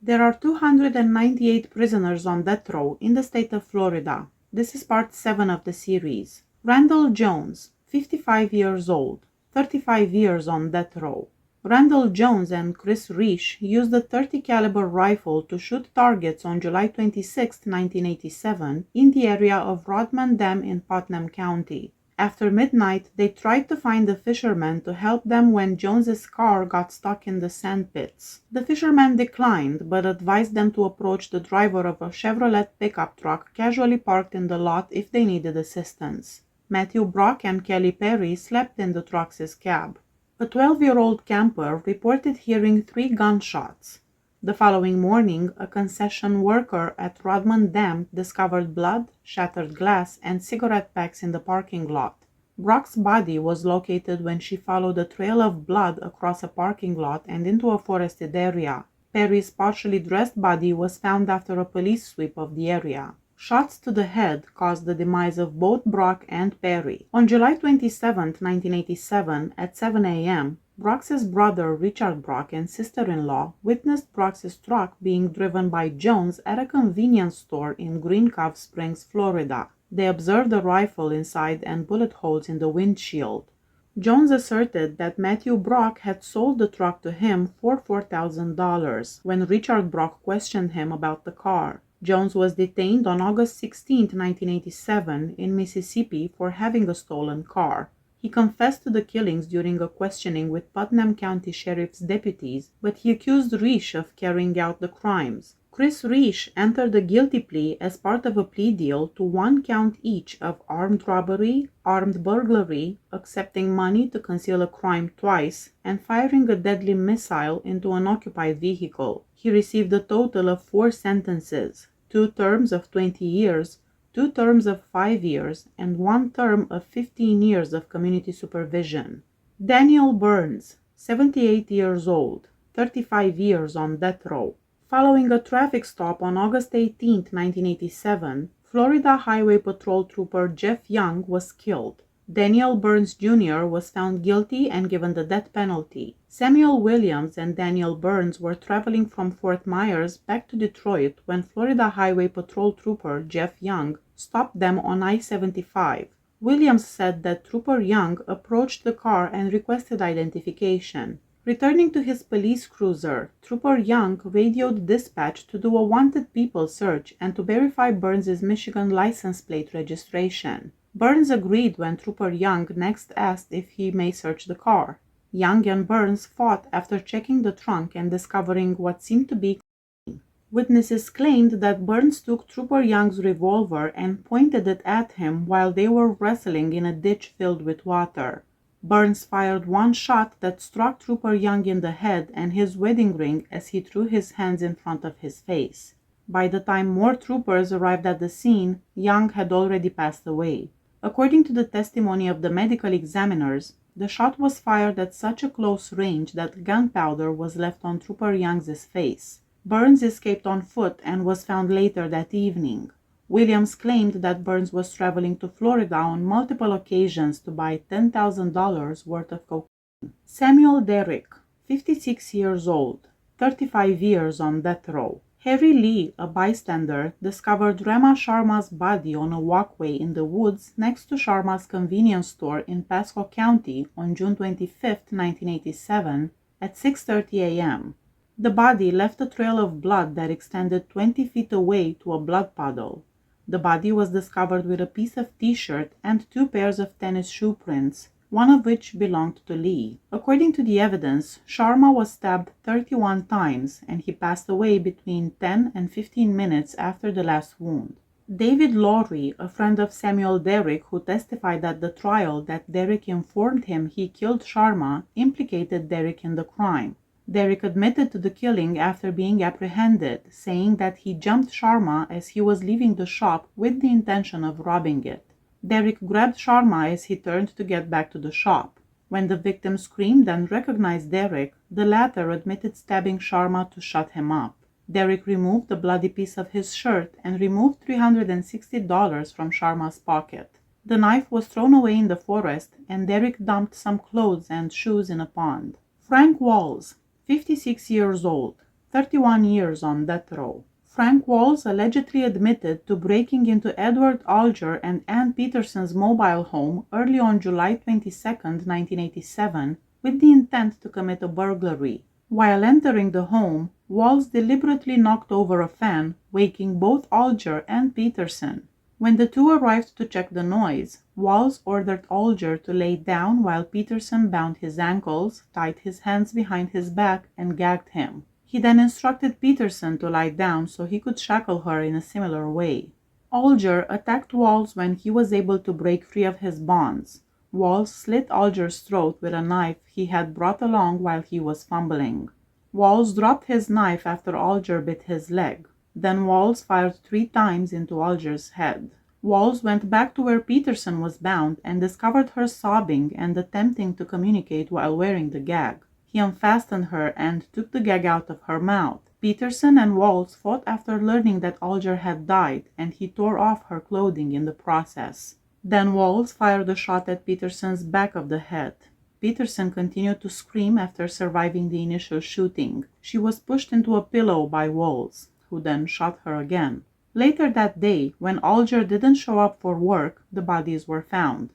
There are 298 prisoners on death row in the state of Florida. This is part 7 of the series. Randall Jones, 55 years old, 35 years on death row. Randall Jones and Chris Reish used a .30 caliber rifle to shoot targets on July 26, 1987, in the area of Rodman Dam in Putnam County. After midnight, they tried to find the fishermen to help them when Jones's car got stuck in the sand pits. The fishermen declined, but advised them to approach the driver of a Chevrolet pickup truck casually parked in the lot if they needed assistance. Matthew Brock and Kelly Perry slept in the truck's cab. A 12-year-old camper reported hearing 3 gunshots. The following morning, a concession worker at Rodman Dam discovered blood, shattered glass, and cigarette packs in the parking lot. Brock's body was located when she followed a trail of blood across a parking lot and into a forested area. Perry's partially dressed body was found after a police sweep of the area. Shots to the head caused the demise of both Brock and Perry. On July 27, 1987, at 7 a.m., Brock's brother Richard Brock and sister-in-law witnessed Brock's truck being driven by Jones at a convenience store in Green Cove Springs, Florida. They observed a rifle inside and bullet holes in the windshield. Jones asserted that Matthew Brock had sold the truck to him for $4,000 when Richard Brock questioned him about the car. Jones was detained on August 16, 1987, in Mississippi for having a stolen car. He confessed to the killings during a questioning with Putnam County Sheriff's deputies, but he accused Reish of carrying out the crimes. Chris Reish entered a guilty plea as part of a plea deal to 1 count each of armed robbery, armed burglary, accepting money to conceal a crime twice, and firing a deadly missile into an occupied vehicle. He received a total of 4 sentences, 2 terms of 20 years, 2 terms of 5 years, and 1 term of 15 years of community supervision. Daniel Burns, 78 years old, 35 years on death row. Following a traffic stop on August 18, 1987, Florida Highway Patrol Trooper Jeff Young was killed. Daniel Burns Jr. was found guilty and given the death penalty. Samuel Williams and Daniel Burns were traveling from Fort Myers back to Detroit when Florida Highway Patrol Trooper Jeff Young stopped them on I-75. Williams said that Trooper Young approached the car and requested identification. Returning to his police cruiser, Trooper Young radioed dispatch to do a wanted people search and to verify Burns' Michigan license plate registration. Burns agreed when Trooper Young next asked if he may search the car. Young and Burns fought after checking the trunk and discovering what seemed to be cocaine. Witnesses claimed that Burns took Trooper Young's revolver and pointed it at him while they were wrestling in a ditch filled with water. Burns fired 1 shot that struck Trooper Young in the head and his wedding ring as he threw his hands in front of his face. By the time more troopers arrived at the scene, Young had already passed away. According to the testimony of the medical examiners, the shot was fired at such a close range that gunpowder was left on Trooper Young's face. Burns escaped on foot and was found later that evening. Williams claimed that Burns was traveling to Florida on multiple occasions to buy $10,000 worth of cocaine. Samuel Derrick, 56 years old, 35 years on death row. Harry Lee, a bystander, discovered Rema Sharma's body on a walkway in the woods next to Sharma's convenience store in Pasco County on June 25, 1987, at 6:30 a.m. The body left a trail of blood that extended 20 feet away to a blood puddle. The body was discovered with a piece of t-shirt and 2 pairs of tennis shoe prints, one of which belonged to Lee. According to the evidence, Sharma was stabbed 31 times and he passed away between 10 and 15 minutes after the last wound. David Lowry, a friend of Samuel Derrick who testified at the trial that Derrick informed him he killed Sharma, implicated Derrick in the crime. Derrick admitted to the killing after being apprehended, saying that he jumped Sharma as he was leaving the shop with the intention of robbing it. Derrick grabbed Sharma as he turned to get back to the shop. When the victim screamed and recognized Derrick, the latter admitted stabbing Sharma to shut him up. Derrick removed the bloody piece of his shirt and removed $360 from Sharma's pocket. The knife was thrown away in the forest, and Derrick dumped some clothes and shoes in a pond. Frank Walls, 56 years old, 31 years on death row. Frank Walls allegedly admitted to breaking into Edward Alger and Ann Peterson's mobile home early on July 22, 1987, with the intent to commit a burglary. While entering the home, Walls deliberately knocked over a fan, waking both Alger and Peterson. When the two arrived to check the noise, Walls ordered Alger to lay down while Peterson bound his ankles, tied his hands behind his back, and gagged him. He then instructed Peterson to lie down so he could shackle her in a similar way. Alger attacked Walls when he was able to break free of his bonds. Walls slit Alger's throat with a knife he had brought along while he was fumbling. Walls dropped his knife after Alger bit his leg. Then Walls fired 3 times into Alger's head. Walls went back to where Peterson was bound and discovered her sobbing and attempting to communicate while wearing the gag. He unfastened her and took the gag out of her mouth. Peterson and Walls fought after learning that Alger had died, and he tore off her clothing in the process. Then Walls fired a shot at Peterson's back of the head. Peterson continued to scream after surviving the initial shooting. She was pushed into a pillow by Walls, who then shot her again. Later that day, when Alger didn't show up for work, the bodies were found.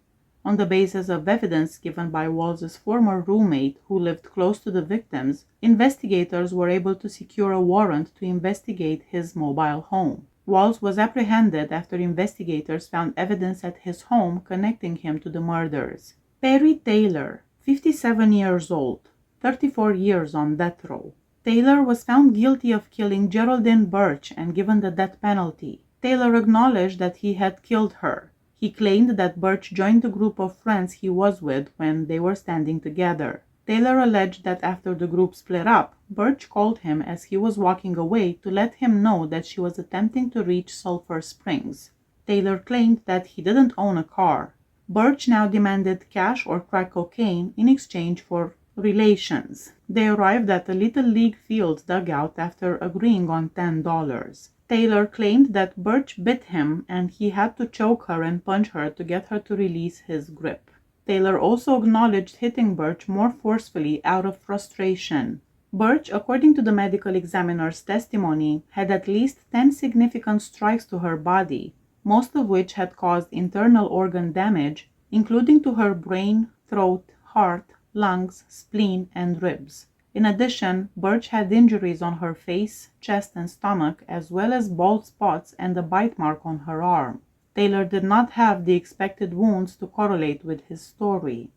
On the basis of evidence given by Walls's former roommate who lived close to the victims, investigators were able to secure a warrant to investigate his mobile home. Walls was apprehended after investigators found evidence at his home connecting him to the murders. Perry Taylor, 57 years old, 34 years on death row. Taylor was found guilty of killing Geraldine Birch and given the death penalty. Taylor acknowledged that he had killed her. He claimed that Birch joined the group of friends he was with when they were standing together. Taylor alleged that after the group split up, Birch called him as he was walking away to let him know that she was attempting to reach Sulphur Springs. Taylor claimed that he didn't own a car. Birch now demanded cash or crack cocaine in exchange for relations. They arrived at a Little League field dugout after agreeing on $10. Taylor claimed that Birch bit him and he had to choke her and punch her to get her to release his grip. Taylor also acknowledged hitting Birch more forcefully out of frustration. Birch, according to the medical examiner's testimony, had at least 10 significant strikes to her body, most of which had caused internal organ damage, including to her brain, throat, heart, lungs, spleen, and ribs. In addition, Birch had injuries on her face, chest, and stomach, as well as bald spots and a bite mark on her arm. Taylor did not have the expected wounds to correlate with his story.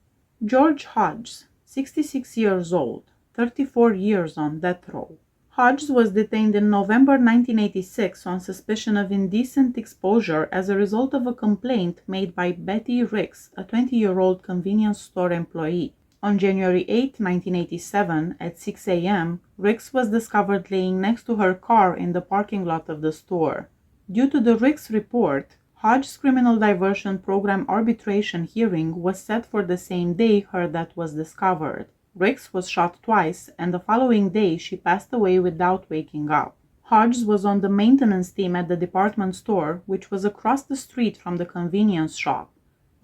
George Hodges, 66 years old, 34 years on death row. Hodges was detained in November 1986 on suspicion of indecent exposure as a result of a complaint made by Betty Ricks, a 20-year-old convenience store employee. On January 8, 1987, at 6 a.m., Ricks was discovered laying next to her car in the parking lot of the store. Due to the Ricks report, Hodges' criminal diversion program arbitration hearing was set for the same day her death was discovered. Ricks was shot twice, and the following day she passed away without waking up. Hodges was on the maintenance team at the department store, which was across the street from the convenience shop.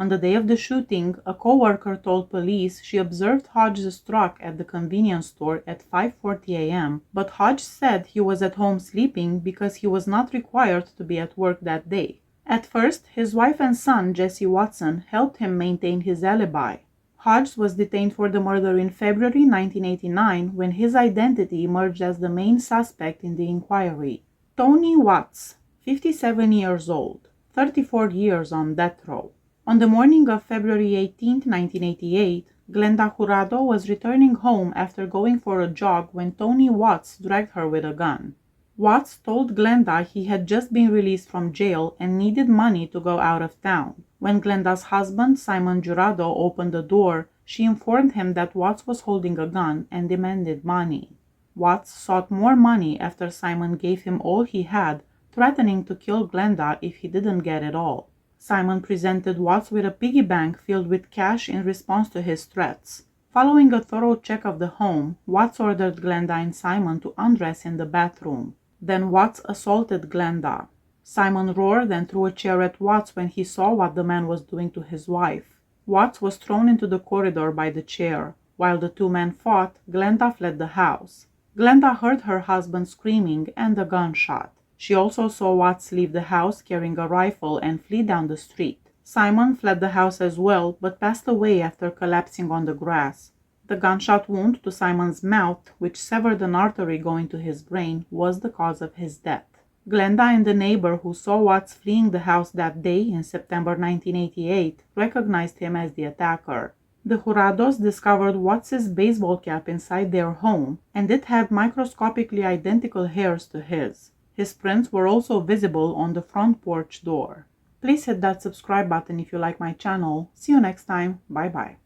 On the day of the shooting, a co-worker told police she observed Hodges' truck at the convenience store at 5:40 a.m., but Hodges said he was at home sleeping because he was not required to be at work that day. At first, his wife and son, Jesse Watson, helped him maintain his alibi. Hodges was detained for the murder in February 1989 when his identity emerged as the main suspect in the inquiry. Tony Watts, 57 years old, 34 years on death row. On the morning of February 18, 1988, Glenda Jurado was returning home after going for a jog when Tony Watts dragged her with a gun. Watts told Glenda he had just been released from jail and needed money to go out of town. When Glenda's husband, Simon Jurado, opened the door, she informed him that Watts was holding a gun and demanded money. Watts sought more money after Simon gave him all he had, threatening to kill Glenda if he didn't get it all. Simon presented Watts with a piggy bank filled with cash in response to his threats. Following a thorough check of the home, Watts ordered Glenda and Simon to undress in the bathroom. Then Watts assaulted Glenda. Simon roared and threw a chair at Watts when he saw what the man was doing to his wife. Watts was thrown into the corridor by the chair. While the two men fought, Glenda fled the house. Glenda heard her husband screaming and a gunshot. She also saw Watts leave the house carrying a rifle and flee down the street. Simon fled the house as well, but passed away after collapsing on the grass. The gunshot wound to Simon's mouth, which severed an artery going to his brain, was the cause of his death. Glenda and the neighbor who saw Watts fleeing the house that day in September 1988 recognized him as the attacker. The Jurados discovered Watts's baseball cap inside their home, and it had microscopically identical hairs to his. His prints were also visible on the front porch door. Please hit that subscribe button if you like my channel. See you next time. Bye bye.